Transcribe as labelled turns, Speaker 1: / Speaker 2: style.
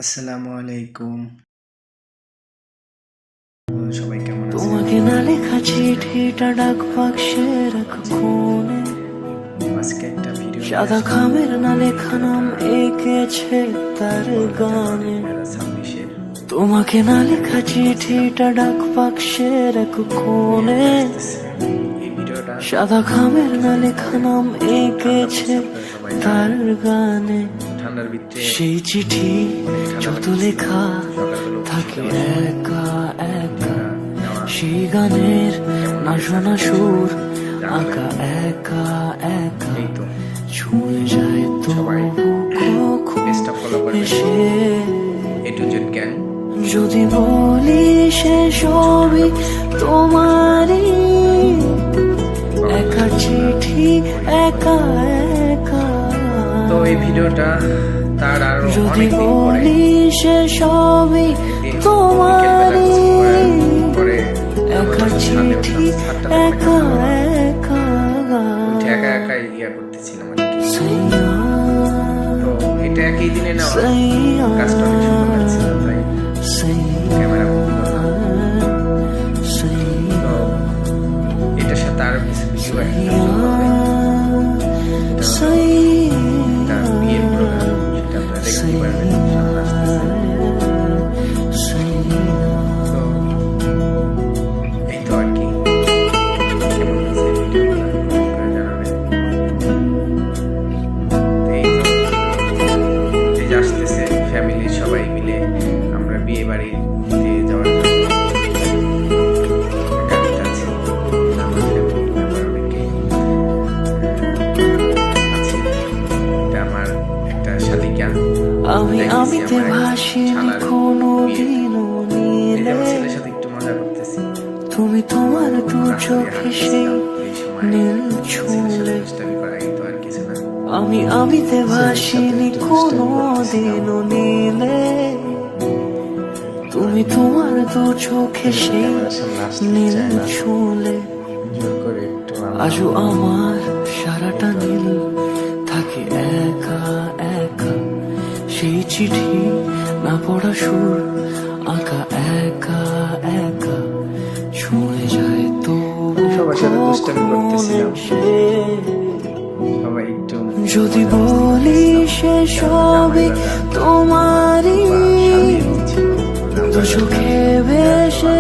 Speaker 1: আসসালামু আলাইকুম। সবাই কেমন আছেন?
Speaker 2: তোমাকে না লেখা চিঠিটা ডাক বাক্সে রাখো কোণে,
Speaker 1: আজকে একটা ভিডিও
Speaker 2: সাদা খামের না লেখা নাম এঁকেছে তার গানে।
Speaker 1: 2026-এর
Speaker 2: তোমাকে না লেখা চিঠিটা ডাক বাক্সে রাখো কোণে,
Speaker 1: এই ভিডিওটা
Speaker 2: সাদা খামের না লেখা নাম এঁকেছে তার গানে।
Speaker 1: ঠান্ডার ভিতরে
Speaker 2: সেই চিঠি যত লেখা থাকে একা একা, সেই গানের না শোনা সুর আঁকা একা একা
Speaker 1: এই তো
Speaker 2: ছুঁয়ে যায়
Speaker 1: সবাই
Speaker 2: তবু
Speaker 1: পেজটা ফলো করবেন।
Speaker 2: এসে
Speaker 1: A to Z গ্যাং
Speaker 2: যদি বলি সে সবই তোমারই, একা চিঠি একা একা।
Speaker 1: তো এই ভিডিওটা তার আরো
Speaker 2: যদি
Speaker 1: অনেক দিন পরে
Speaker 2: বলি সে সবই তোমারই,
Speaker 1: পরে
Speaker 2: একা চিঠি একা একা
Speaker 1: একা একা ইয়া করতেছিলাম আর কি।
Speaker 2: সাইয়া
Speaker 1: তো এটা একই দিনে নেওয়া
Speaker 2: সাইয়া
Speaker 1: কাজটা অনেক সুন্দর লাগছিল, তাই
Speaker 2: সাইয়া
Speaker 1: ক্যামেরা বন্ধ না।
Speaker 2: সাইয়া
Speaker 1: তো এটার সাথে আরো কিছু ভিডিও এটা বিয়ের প্রোগ্রাম, সেটা আপনারা দেখতে পারবেন সামনে আসতেছে। তো এই তো আর কি, কেমন হয়েছে ভিডিওগুলো কমেন্ট করে জানাবেন। তো এই তো এই যে আসতেছে ফ্যামিলির সবাই মিলে আমরা বিয়ে বাড়িতে যাওয়ার জন্য গাড়িতে আছি। আমার ফ্যামিলি মেম্বার অনেকে আছে। এটা আমার একটা শালিকা,
Speaker 2: আমি আমিতে ভাসিনি কোনো দিনও
Speaker 1: এই যে
Speaker 2: নীলে,
Speaker 1: আমার ছেলের সাথে একটু মজা করতেছি।
Speaker 2: তুমি তোমার দু চোখে সেই
Speaker 1: এই সময়
Speaker 2: নীল
Speaker 1: ছেলের সাথে
Speaker 2: ছুঁলে।
Speaker 1: দুষ্টামি করা, এই তো আর কিছু না।
Speaker 2: আমি আমিতে ভাসিনি কোনো দিনও নীলে, তুমি তোমার দু চোখে সেই নীল ছুঁলে।
Speaker 1: জোর করে একটু
Speaker 2: আজও আমার সারাটা নীল থাকে একা একা, সেই চিঠি না পড়া সুর আঁকা একা একা ছুঁয়ে যায় তো
Speaker 1: সবার সাথে দুষ্টামি করতেছিলাম। সবাই একটু
Speaker 2: যদি বলি সে সবই তোমারই, দু চোখে ভেসে